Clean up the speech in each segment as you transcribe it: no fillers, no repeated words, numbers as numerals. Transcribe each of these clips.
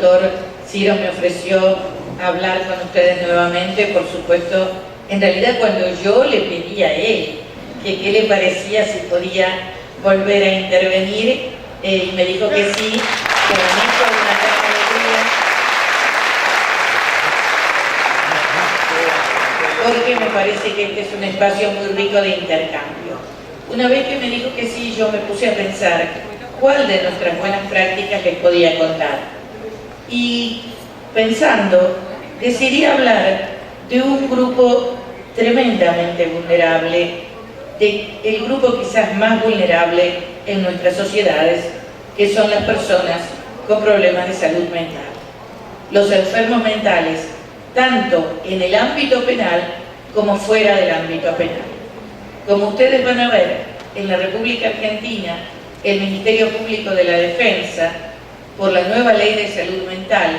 doctor Ciro me ofreció hablar con ustedes nuevamente, por supuesto, en realidad cuando yo le pedí a él que qué le parecía si podía volver a intervenir, y me dijo que sí, que para mí fue una gran alegría, porque me parece que este es un espacio muy rico de intercambio. Una vez que me dijo que sí, yo me puse a pensar cuál de nuestras buenas prácticas les podía contar. Y pensando, decidí hablar de un grupo tremendamente vulnerable, el grupo quizás más vulnerable en nuestras sociedades, que son las personas con problemas de salud mental. Los enfermos mentales, tanto en el ámbito penal como fuera del ámbito penal. Como ustedes van a ver, en la República Argentina, el Ministerio Público de la Defensa, por la nueva Ley de Salud Mental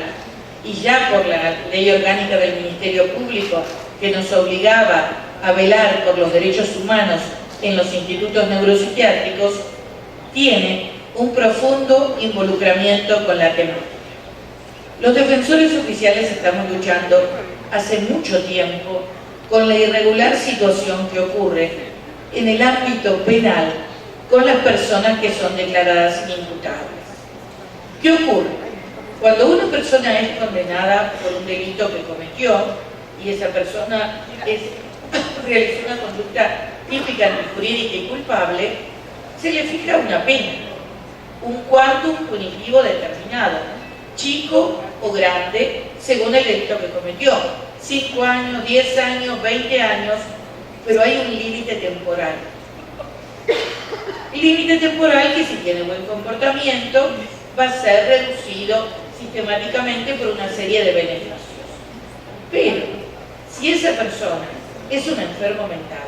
y ya por la Ley Orgánica del Ministerio Público, que nos obligaba a velar por los derechos humanos en los institutos neuropsiquiátricos, tiene un profundo involucramiento con la temática. Los defensores oficiales estamos luchando hace mucho tiempo con la irregular situación que ocurre en el ámbito penal con las personas que son declaradas inimputables. ¿Qué ocurre? Cuando una persona es condenada por un delito que cometió y esa persona realizó una conducta típica, jurídica y culpable, se le fija una pena, un quantum punitivo determinado, chico o grande, según el delito que cometió, 5 años, 10 años, 20 años, pero hay un límite temporal. Límite temporal que si tiene buen comportamiento va a ser reducido sistemáticamente por una serie de beneficios. Pero si esa persona es un enfermo mental,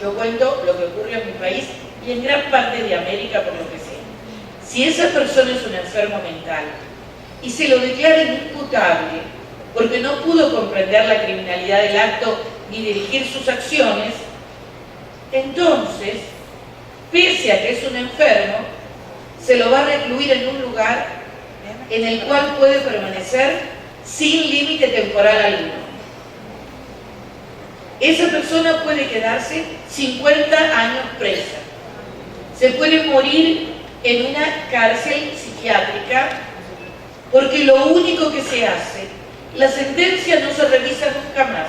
yo cuento lo que ocurre en mi país y en gran parte de América por lo que sé. Si esa persona es un enfermo mental y se lo declara inimputable porque no pudo comprender la criminalidad del acto ni dirigir sus acciones, entonces, pese a que es un enfermo, se lo va a recluir en un lugar en el cual puede permanecer sin límite temporal alguno. Esa persona puede quedarse 50 años presa. Se puede morir en una cárcel psiquiátrica porque lo único que se hace, la sentencia no se revisa nunca más,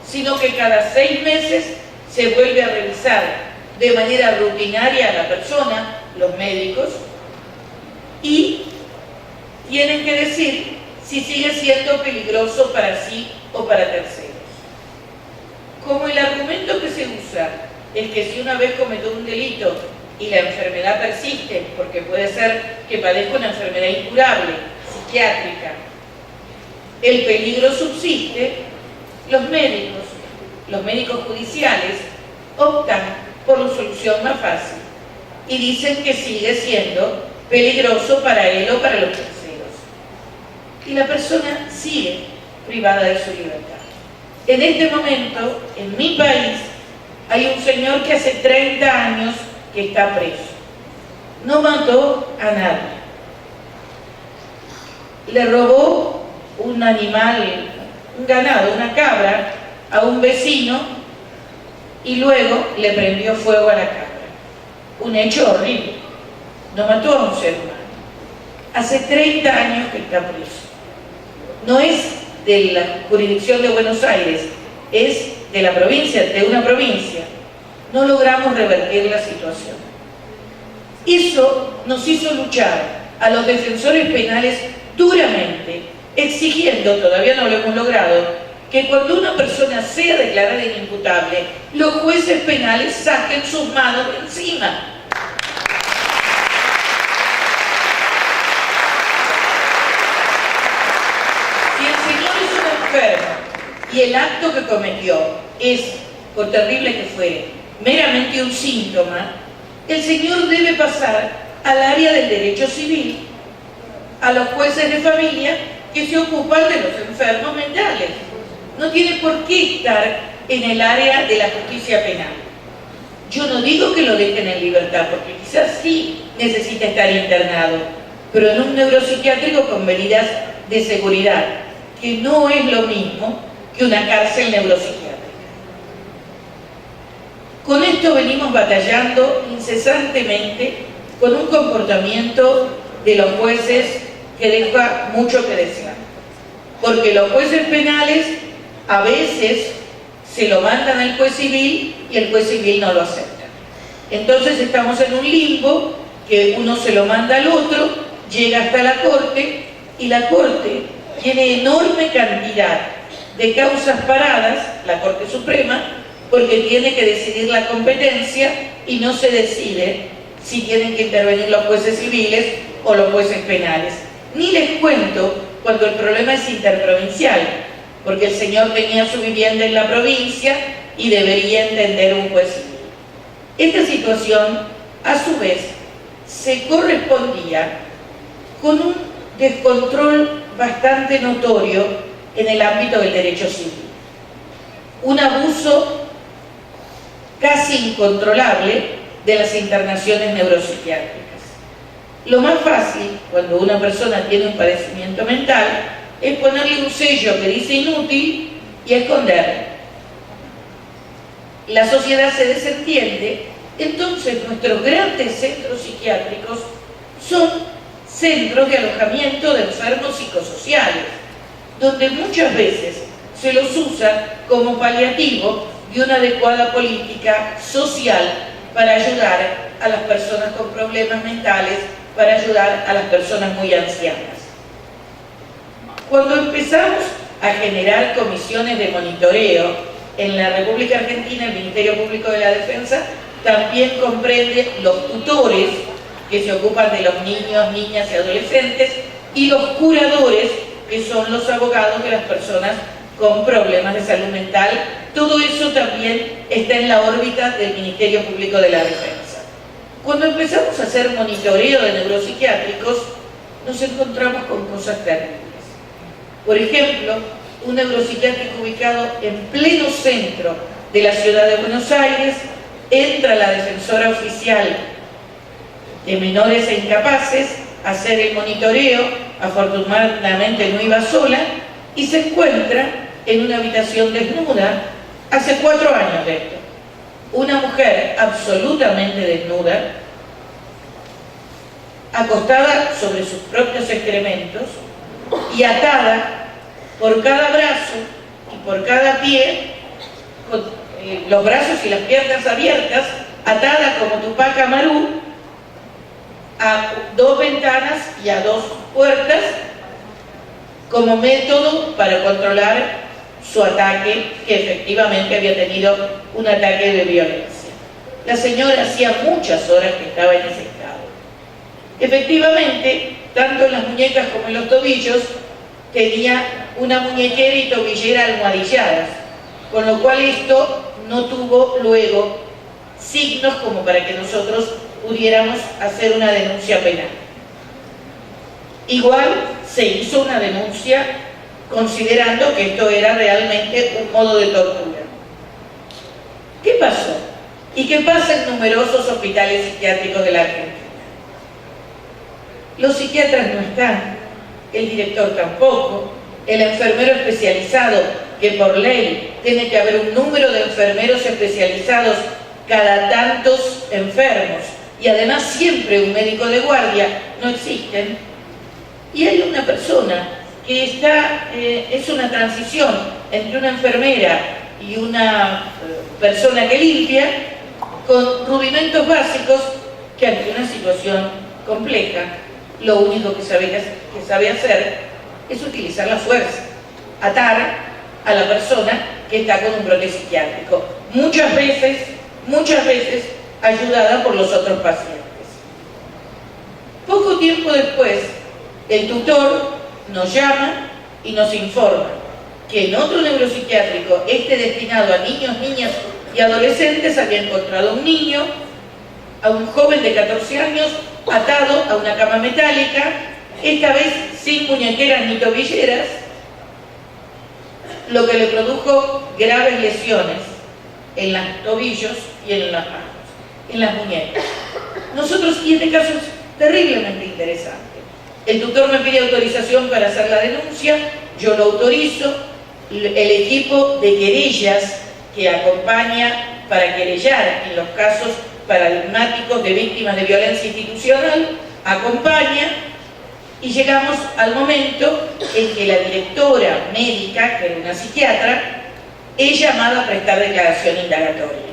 sino que cada 6 meses se vuelve a revisar de manera rutinaria a la persona, los médicos, y tienen que decir si sigue siendo peligroso para sí o para terceros. Como el argumento que se usa es que si una vez cometió un delito y la enfermedad persiste, porque puede ser que padezca una enfermedad incurable, psiquiátrica, el peligro subsiste, los médicos judiciales optan por la solución más fácil y dicen que sigue siendo peligroso para él o para los terceros. Y la persona sigue privada de su libertad. En este momento, en mi país, hay un señor que hace 30 años que está preso. No mató a nadie. Le robó un animal, un ganado, una cabra, a un vecino y luego le prendió fuego a la cabra. Un hecho horrible. No mató a un ser humano. Hace 30 años que está preso. No es de la jurisdicción de Buenos Aires, es de la provincia, de una provincia. No logramos revertir la situación. Eso nos hizo luchar a los defensores penales duramente, exigiendo, todavía no lo hemos logrado, que cuando una persona sea declarada inimputable, los jueces penales saquen sus manos de encima. Si el señor es un enfermo y el acto que cometió es, por terrible que fuere, meramente un síntoma, el señor debe pasar al área del derecho civil, a los jueces de familia que se ocupan de los enfermos mentales. No tiene por qué estar en el área de la justicia penal. Yo no digo que lo dejen en libertad, porque quizás sí necesita estar internado, pero en un neuropsiquiátrico con medidas de seguridad, que no es lo mismo que una cárcel neuropsiquiátrica. Con esto venimos batallando incesantemente con un comportamiento de los jueces que deja mucho que desear. Porque los jueces penales a veces se lo mandan al juez civil y el juez civil no lo acepta. Entonces estamos en un limbo que uno se lo manda al otro, llega hasta la Corte y la Corte tiene enorme cantidad de causas paradas, la Corte Suprema, porque tiene que decidir la competencia y no se decide si tienen que intervenir los jueces civiles o los jueces penales. Ni les cuento cuando el problema es interprovincial, porque el señor tenía su vivienda en la provincia y debería entender un juez civil. Esta situación, a su vez, se correspondía con un descontrol bastante notorio en el ámbito del derecho civil. Un abuso casi incontrolable de las internaciones neuropsiquiátricas. Lo más fácil, cuando una persona tiene un padecimiento mental, es ponerle un sello que dice inútil y esconderlo. La sociedad se desentiende, entonces nuestros grandes centros psiquiátricos son centros de alojamiento de enfermos psicosociales, donde muchas veces se los usa como paliativo de una adecuada política social para ayudar a las personas con problemas mentales, para ayudar a las personas muy ancianas. Cuando empezamos a generar comisiones de monitoreo en la República Argentina, el Ministerio Público de la Defensa también comprende los tutores que se ocupan de los niños, niñas y adolescentes y los curadores que son los abogados de las personas con problemas de salud mental. Todo eso también está en la órbita del Ministerio Público de la Defensa. Cuando empezamos a hacer monitoreo de neuropsiquiátricos, nos encontramos con cosas terribles. Por ejemplo, un neuropsiquiátrico ubicado en pleno centro de la ciudad de Buenos Aires, entra la defensora oficial de menores e incapaces a hacer el monitoreo, afortunadamente no iba sola, y se encuentra en una habitación desnuda, hace 4 años de esto, una mujer absolutamente desnuda, acostada sobre sus propios excrementos y atada por cada brazo y por cada pie, con los brazos y las piernas abiertas, atada como Tupac Amaru a 2 ventanas y a 2 puertas como método para controlar su ataque, que efectivamente había tenido un ataque de violencia. La señora hacía muchas horas que estaba en ese estado. Efectivamente, tanto en las muñecas como en los tobillos, tenía una muñequera y tobillera almohadilladas, con lo cual esto no tuvo luego signos como para que nosotros pudiéramos hacer una denuncia penal. Igual se hizo una denuncia considerando que esto era realmente un modo de tortura. ¿Qué pasó? ¿Y qué pasa en numerosos hospitales psiquiátricos de la Argentina? Los psiquiatras no están, el director tampoco, el enfermero especializado, que por ley tiene que haber un número de enfermeros especializados cada tantos enfermos, y además siempre un médico de guardia, no existen. Y hay una persona que es una transición entre una enfermera y una persona que limpia, con rudimentos básicos que ante una situación compleja, lo único que sabe hacer es utilizar la fuerza, atar a la persona que está con un brote psiquiátrico, muchas veces ayudada por los otros pacientes. Poco tiempo después, el tutor nos llama y nos informa que en otro neuropsiquiátrico, destinado a niños, niñas y adolescentes, había encontrado a un niño, a un joven de 14 años, atado a una cama metálica, esta vez sin muñequeras ni tobilleras, lo que le produjo graves lesiones en los tobillos y en las manos, en las muñecas. Y este caso es terriblemente interesante, El tutor me pide autorización para hacer la denuncia, yo lo autorizo, el equipo de querellas que acompaña para querellar en los casos paradigmáticos de víctimas de violencia institucional, acompaña, y llegamos al momento en que la directora médica, que era una psiquiatra, es llamada a prestar declaración indagatoria.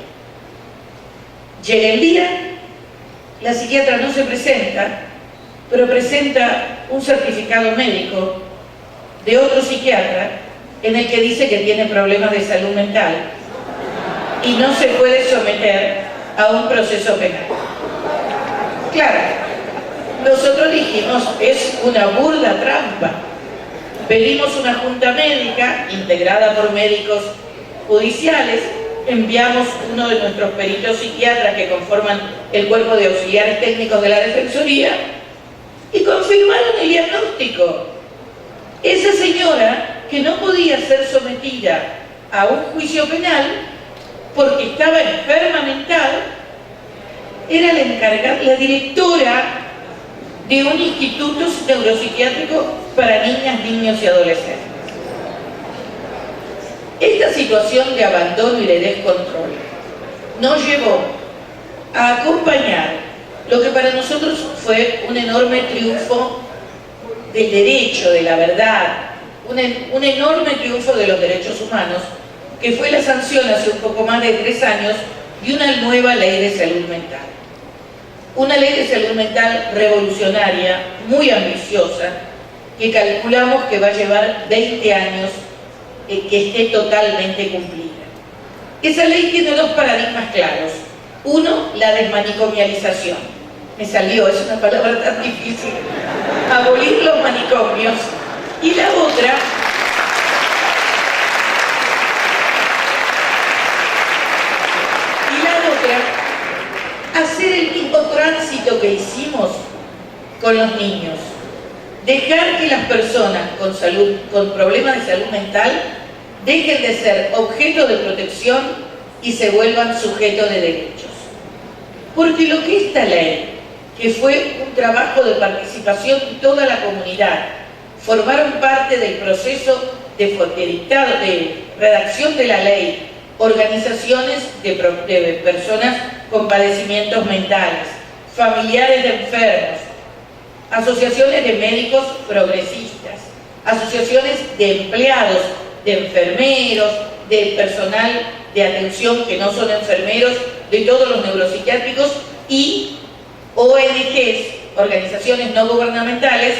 Llega el día, la psiquiatra no se presenta, pero presenta un certificado médico de otro psiquiatra en el que dice que tiene problemas de salud mental y no se puede someter a un proceso penal. Claro, nosotros dijimos, es una burda trampa. Pedimos una junta médica integrada por médicos judiciales, enviamos uno de nuestros peritos psiquiatras que conforman el cuerpo de auxiliares técnicos de la Defensoría y confirmaron el diagnóstico. Esa señora, que no podía ser sometida a un juicio penal porque estaba enferma mental, era la encargada, la directora de un instituto neuropsiquiátrico para niñas, niños y adolescentes. Esta situación de abandono y de descontrol nos llevó a acompañar lo que para nosotros fue un enorme triunfo del derecho, de la verdad, un enorme triunfo de los derechos humanos, que fue la sanción hace un poco más de 3 años de una nueva ley de salud mental. Una ley de salud mental revolucionaria, muy ambiciosa, que calculamos que va a llevar 20 años que esté totalmente cumplida. Esa ley tiene 2 paradigmas claros. Uno, la desmanicomialización. Me salió, es una palabra tan difícil. Abolir los manicomios. Y la otra, hacer el mismo tránsito que hicimos con los niños. Dejar que las personas con problemas de salud mental dejen de ser objeto de protección y se vuelvan sujetos de derechos. Porque lo que esta ley, que fue un trabajo de participación de toda la comunidad, formaron parte del proceso de redacción de la ley, organizaciones de personas con padecimientos mentales, familiares de enfermos, asociaciones de médicos progresistas, asociaciones de empleados, de enfermeros, de personal de atención que no son enfermeros, de todos los neuropsiquiátricos y ONGs, organizaciones no gubernamentales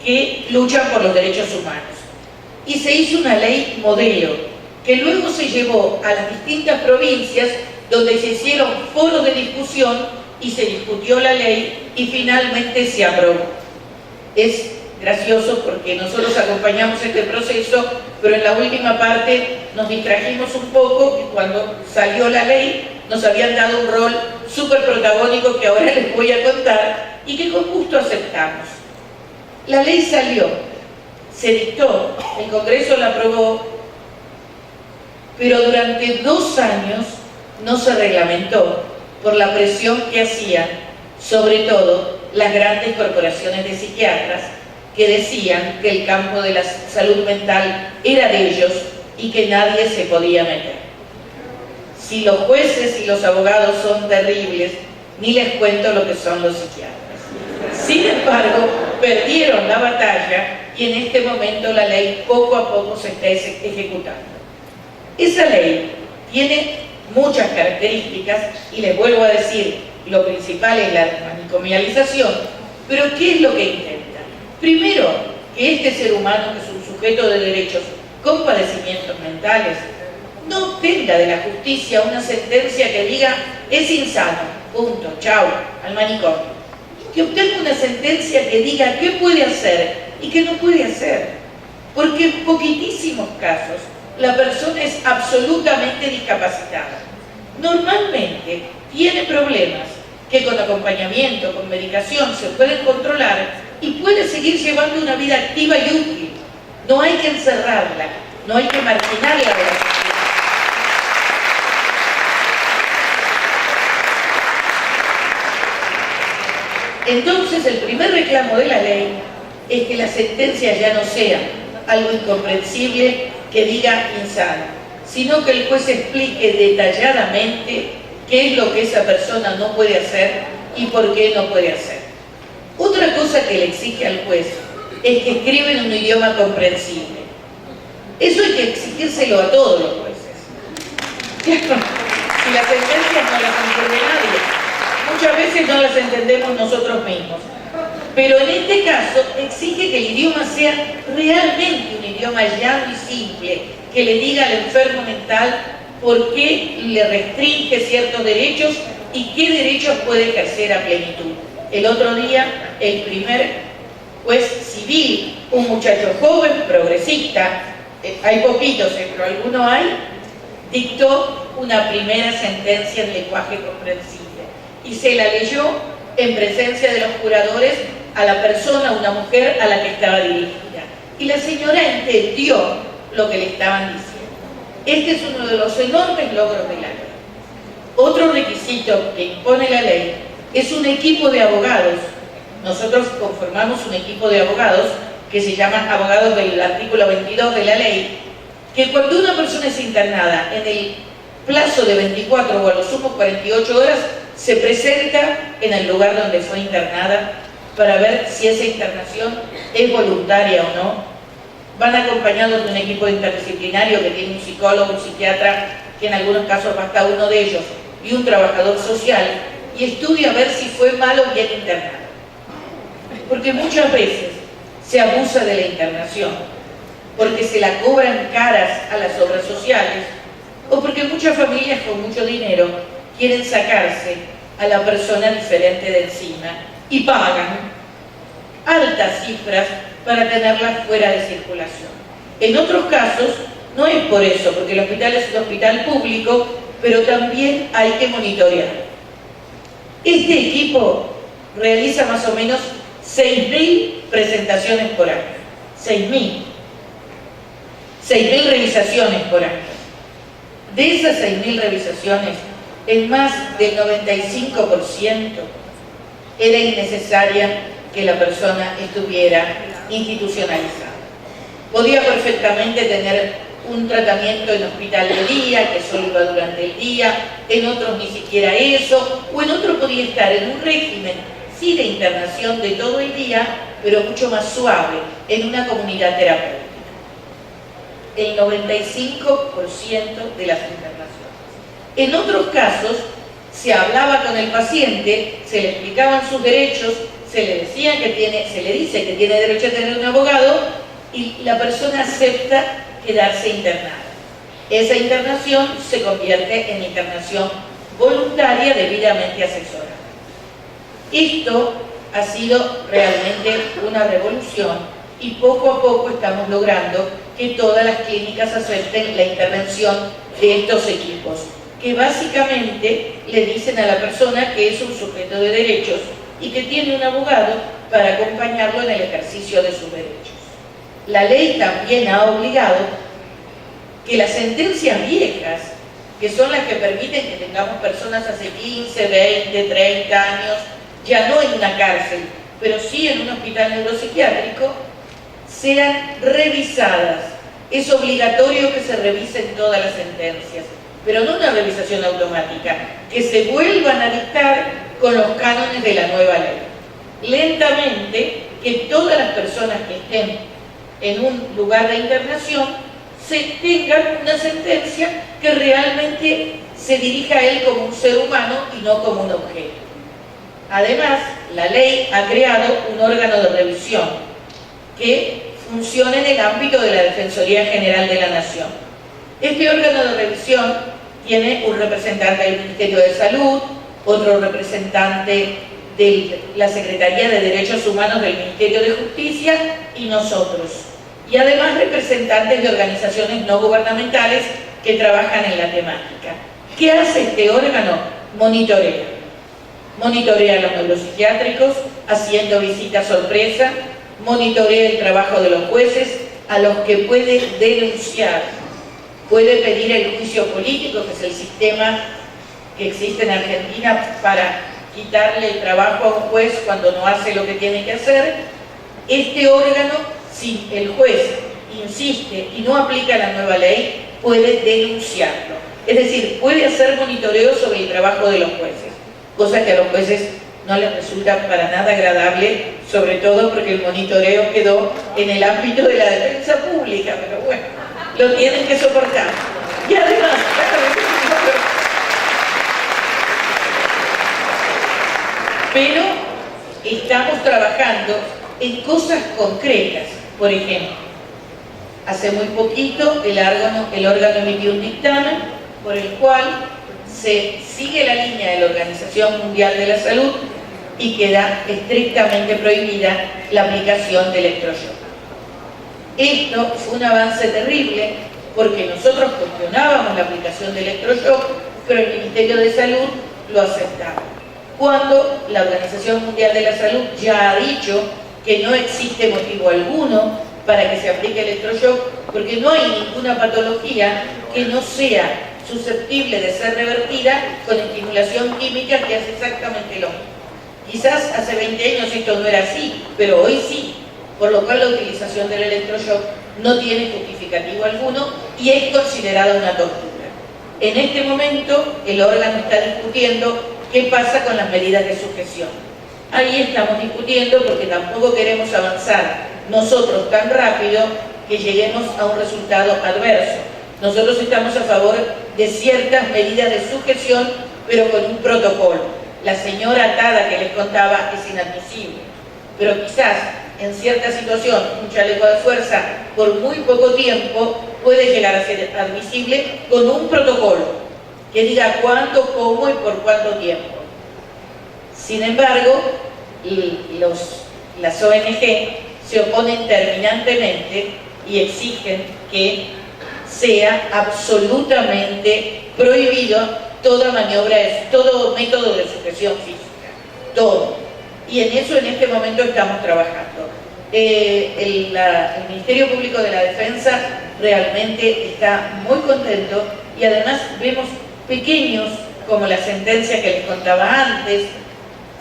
que luchan por los derechos humanos. Y se hizo una ley modelo que luego se llevó a las distintas provincias donde se hicieron foros de discusión y se discutió la ley y finalmente se aprobó. Es gracioso porque nosotros acompañamos este proceso, pero en la última parte nos distrajimos un poco y cuando salió la ley nos habían dado un rol súper protagónico que ahora les voy a contar y que con gusto aceptamos. La ley salió, se dictó, el Congreso la aprobó, pero durante 2 años no se reglamentó por la presión que hacían, sobre todo, las grandes corporaciones de psiquiatras que decían que el campo de la salud mental era de ellos y que nadie se podía meter. Si los jueces y los abogados son terribles, ni les cuento lo que son los psiquiatras. Sin embargo, perdieron la batalla y en este momento la ley poco a poco se está ejecutando. Esa ley tiene muchas características y les vuelvo a decir, lo principal es la desmanicomialización, pero ¿qué es lo que intenta? Primero, que este ser humano, que es un sujeto de derechos con padecimientos mentales, no obtenga de la justicia una sentencia que diga es insano, punto, chau, al manicomio. Que obtenga una sentencia que diga qué puede hacer y qué no puede hacer. Porque en poquitísimos casos la persona es absolutamente discapacitada. Normalmente tiene problemas que con acompañamiento, con medicación se pueden controlar y puede seguir llevando una vida activa y útil. No hay que encerrarla, no hay que marginarla de la sociedad. Entonces el primer reclamo de la ley es que las sentencias ya no sean algo incomprensible que diga insano, sino que el juez explique detalladamente qué es lo que esa persona no puede hacer y por qué no puede hacer. Otra cosa que le exige al juez es que escriba en un idioma comprensible. Eso hay que exigírselo a todos los jueces. Si las sentencias no las entiende nadie, muchas veces no las entendemos nosotros mismos. Pero en este caso exige que el idioma sea realmente un idioma llano y simple, que le diga al enfermo mental por qué le restringe ciertos derechos y qué derechos puede ejercer a plenitud. El otro día, el primer juez civil, un muchacho joven, progresista, hay poquitos, pero alguno hay, dictó una primera sentencia en lenguaje comprensible y se la leyó en presencia de los juradores a la persona, una mujer a la que estaba dirigida. Y la señora entendió lo que le estaban diciendo. Este es uno de los enormes logros de la ley. Otro requisito que impone la ley es un equipo de abogados. Nosotros conformamos un equipo de abogados que se llaman abogados del artículo 22 de la ley, que cuando una persona es internada en el plazo de 24 o a lo sumo 48 horas, se presenta en el lugar donde fue internada para ver si esa internación es voluntaria o no. Van acompañados de un equipo interdisciplinario que tiene un psicólogo, un psiquiatra, que en algunos casos basta uno de ellos, y un trabajador social, y estudia a ver si fue mal o bien internado. Porque muchas veces se abusa de la internación, porque se la cobran caras a las obras sociales, o porque muchas familias con mucho dinero quieren sacarse a la persona diferente de encima y pagan altas cifras para tenerla fuera de circulación. En otros casos no es por eso, porque el hospital es un hospital público, pero también hay que monitorear. Este equipo realiza más o menos 6.000 presentaciones por año. 6.000 revisaciones por año. De esas 6.000 revisaciones, el más del 95% era innecesaria que la persona estuviera institucionalizada. Podía perfectamente tener un tratamiento en hospital de día, que solo iba durante el día, en otros ni siquiera eso, o en otro podía estar en un régimen, sí de internación de todo el día, pero mucho más suave, en una comunidad terapéutica. El 95% de las internaciones. En otros casos, se hablaba con el paciente, se le explicaban sus derechos, se le decía que se le dice que tiene derecho a tener un abogado y la persona acepta quedarse internada. Esa internación se convierte en internación voluntaria debidamente asesorada. Esto ha sido realmente una revolución y poco a poco estamos logrando que todas las clínicas acepten la intervención de estos equipos, que básicamente le dicen a la persona que es un sujeto de derechos y que tiene un abogado para acompañarlo en el ejercicio de sus derechos. La ley también ha obligado que las sentencias viejas, que son las que permiten que tengamos personas hace 15, 20, 30 años, ya no en una cárcel, pero sí en un hospital neuropsiquiátrico, sean revisadas. Es obligatorio que se revisen todas las sentencias, pero no una revisación automática, que se vuelvan a dictar con los cánones de la nueva ley. Lentamente, que todas las personas que estén en un lugar de internación se tengan una sentencia que realmente se dirija a él como un ser humano y no como un objeto. Además, la ley ha creado un órgano de revisión que funciona en el ámbito de la Defensoría General de la Nación. Este órgano de revisión tiene un representante del Ministerio de Salud, otro representante de la Secretaría de Derechos Humanos del Ministerio de Justicia y nosotros. Y además representantes de organizaciones no gubernamentales que trabajan en la temática. ¿Qué hace este órgano? Monitorea. Monitorea a los neuropsiquiátricos, haciendo visitas sorpresa, monitorea el trabajo de los jueces, a los que puede denunciar, puede pedir el juicio político, que es el sistema que existe en Argentina para quitarle el trabajo a un juez cuando no hace lo que tiene que hacer, Este órgano, si el juez insiste y no aplica la nueva ley, puede denunciarlo. Es decir, puede hacer monitoreo sobre el trabajo de los jueces, cosa que a los jueces no les resulta para nada agradable, sobre todo porque el monitoreo quedó en el ámbito de la defensa pública, pero bueno, lo tienen que soportar. Y además, pero estamos trabajando en cosas concretas. Por ejemplo, hace muy poquito el órgano emitió un dictamen por el cual se sigue la línea de la Organización Mundial de la Salud y queda estrictamente prohibida la aplicación de electroshock. Esto fue un avance terrible porque nosotros cuestionábamos la aplicación de electroshock, pero el Ministerio de Salud lo aceptaba. Cuando la Organización Mundial de la Salud ya ha dicho que no existe motivo alguno para que se aplique electroshock, porque no hay ninguna patología que no sea susceptible de ser revertida con estimulación química que hace exactamente lo mismo. Quizás hace 20 años esto no era así, pero hoy sí, por lo cual la utilización del electroshock no tiene justificativo alguno y es considerada una tortura. En este momento el órgano está discutiendo qué pasa con las medidas de sujeción. Ahí estamos discutiendo porque tampoco queremos avanzar nosotros tan rápido que lleguemos a un resultado adverso. Nosotros estamos a favor de ciertas medidas de sujeción, pero con un protocolo. La señora atada que les contaba es inadmisible, pero quizás en cierta situación un chaleco de fuerza por muy poco tiempo puede llegar a ser admisible con un protocolo que diga cuándo, cómo y por cuánto tiempo. Sin embargo, las ONG se oponen terminantemente y exigen que sea absolutamente prohibido toda maniobra, todo método de sujeción física, todo. Y en eso en este momento estamos trabajando. El Ministerio Público de la Defensa realmente está muy contento y además vemos pequeños, como la sentencia que les contaba antes,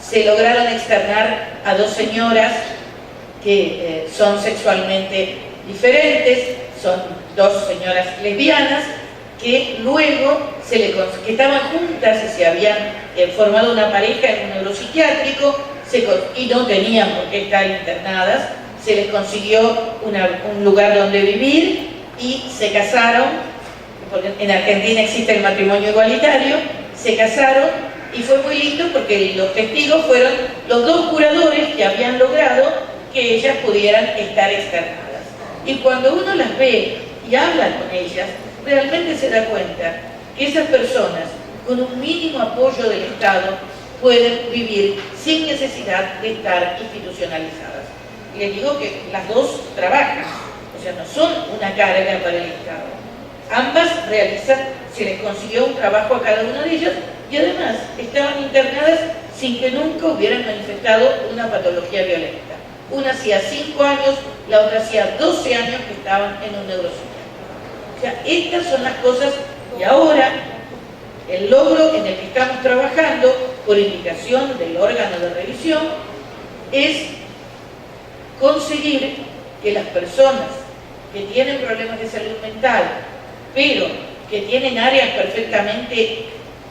se lograron externar a 2 señoras que son sexualmente diferentes, son 2 señoras lesbianas, que luego que estaban juntas y se habían formado una pareja en un neuropsiquiátrico y no tenían por qué estar internadas, se les consiguió un lugar donde vivir y se casaron, porque en Argentina existe el matrimonio igualitario, se casaron y fue muy lindo porque los testigos fueron los 2 curadores que habían logrado que ellas pudieran estar externadas. Y cuando uno las ve y habla con ellas, realmente se da cuenta que esas personas, con un mínimo apoyo del Estado, pueden vivir sin necesidad de estar institucionalizadas. Y les digo que las 2 trabajan, o sea, no son una carga para el Estado. Ambas realizan, se les consiguió un trabajo a cada una de ellas y además estaban internadas sin que nunca hubieran manifestado una patología violenta. Una hacía 5 años, la otra hacía 12 años que estaban en un neuropsiquiátrico. O sea, estas son las cosas y ahora el logro en el que estamos trabajando por indicación del órgano de revisión es conseguir que las personas que tienen problemas de salud mental, pero que tienen áreas perfectamente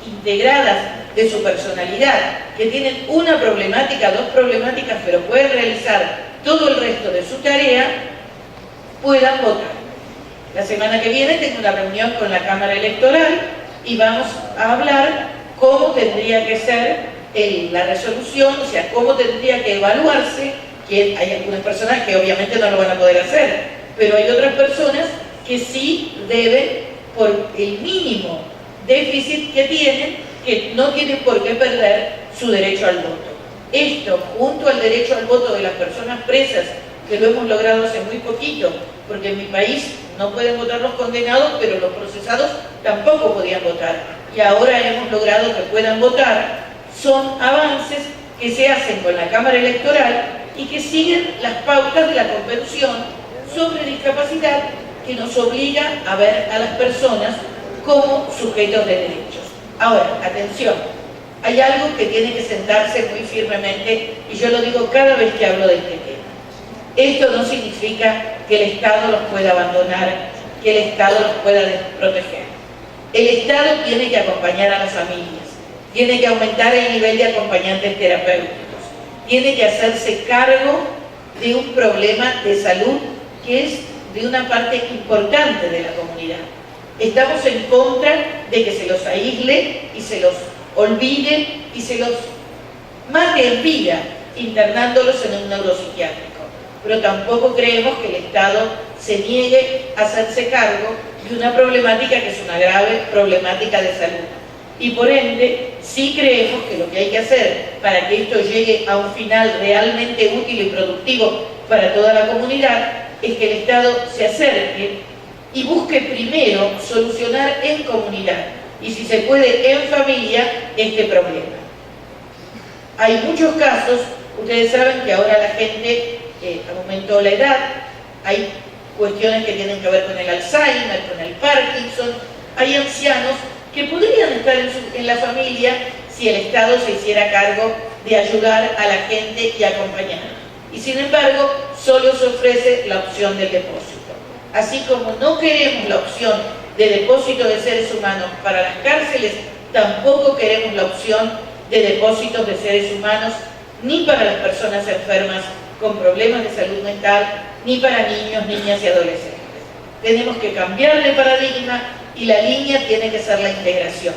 integradas de su personalidad, que tienen una problemática, 2 problemáticas, pero pueden realizar todo el resto de su tarea, puedan votar. La semana que viene tengo una reunión con la Cámara Electoral y vamos a hablar cómo tendría que ser la resolución, o sea, cómo tendría que evaluarse, que hay algunas personas que obviamente no lo van a poder hacer, pero hay otras personas que sí deben, por el mínimo déficit que tienen, que no tienen por qué perder su derecho al voto. Esto, junto al derecho al voto de las personas presas, que lo hemos logrado hace muy poquito, porque en mi país no pueden votar los condenados, pero los procesados tampoco podían votar. Y ahora hemos logrado que puedan votar. Son avances que se hacen con la Cámara Electoral y que siguen las pautas de la Convención sobre Discapacidad, que nos obliga a ver a las personas como sujetos de derechos. Ahora, atención, hay algo que tiene que sentarse muy firmemente, y yo lo digo cada vez que hablo de este tema. Esto no significa que el Estado los pueda abandonar, que el Estado los pueda desproteger. El Estado tiene que acompañar a las familias, tiene que aumentar el nivel de acompañantes terapéuticos, tiene que hacerse cargo de un problema de salud que es de una parte importante de la comunidad. Estamos en contra de que se los aísle y se los olvide y se los mate en vida internándolos en un neuropsiquiátrico. Pero tampoco creemos que el Estado se niegue a hacerse cargo de una problemática que es una grave problemática de salud. Y por ende, sí creemos que lo que hay que hacer para que esto llegue a un final realmente útil y productivo para toda la comunidad es que el Estado se acerque y busque primero solucionar en comunidad y si se puede en familia este problema. Hay muchos casos, ustedes saben que ahora la gente aumentó la edad, hay cuestiones que tienen que ver con el Alzheimer, con el Parkinson, hay ancianos que podrían estar en la familia si el Estado se hiciera cargo de ayudar a la gente y acompañar. Y sin embargo, solo se ofrece la opción del depósito. Así como no queremos la opción de depósito de seres humanos para las cárceles, tampoco queremos la opción de depósitos de seres humanos ni para las personas enfermas con problemas de salud mental, ni para niños, niñas y adolescentes. Tenemos que cambiar de paradigma y la línea tiene que ser la integración.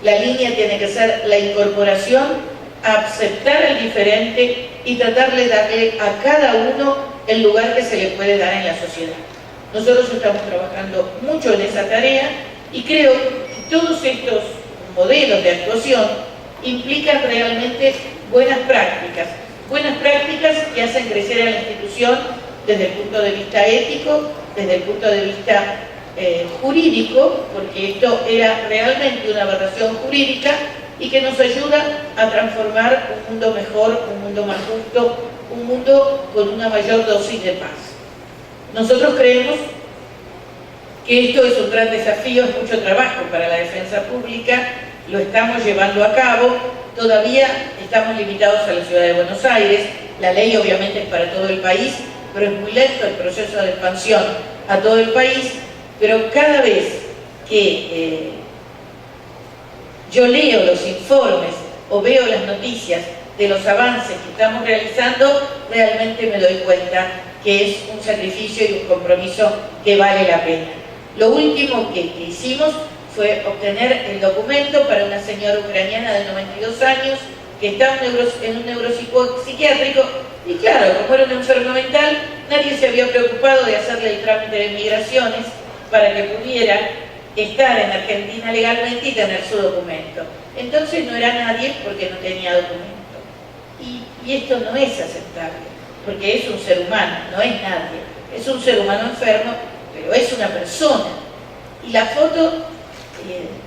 La línea tiene que ser la incorporación, aceptar al diferente y tratar de darle a cada uno el lugar que se le puede dar en la sociedad. Nosotros estamos trabajando mucho en esa tarea y creo que todos estos modelos de actuación implican realmente buenas prácticas que hacen crecer a la institución desde el punto de vista ético, desde el punto de vista jurídico, porque esto era realmente una aberración jurídica y que nos ayuda a transformar un mundo mejor, un mundo más justo, un mundo con una mayor dosis de paz. Nosotros creemos que esto es un gran desafío, es mucho trabajo para la defensa pública, lo estamos llevando a cabo, todavía estamos limitados a la ciudad de Buenos Aires, la ley obviamente es para todo el país, pero es muy lento el proceso de expansión a todo el país, pero cada vez que yo leo los informes o veo las noticias de los avances que estamos realizando, realmente me doy cuenta que es un sacrificio y un compromiso que vale la pena. Lo último que hicimos fue obtener el documento para una señora ucraniana de 92 años que está en un neuropsiquiátrico y claro, como era una enferma mental, nadie se había preocupado de hacerle el trámite de migraciones para que pudiera estar en Argentina legalmente y tener su documento. Entonces no era nadie porque no tenía documento. Y esto no es aceptable, porque es un ser humano, no es nadie. Es un ser humano enfermo, pero es una persona. Y la foto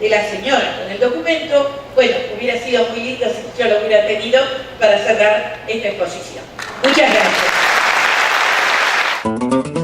de la señora con el documento, bueno, hubiera sido muy lindo si yo lo hubiera tenido para cerrar esta exposición. Muchas gracias.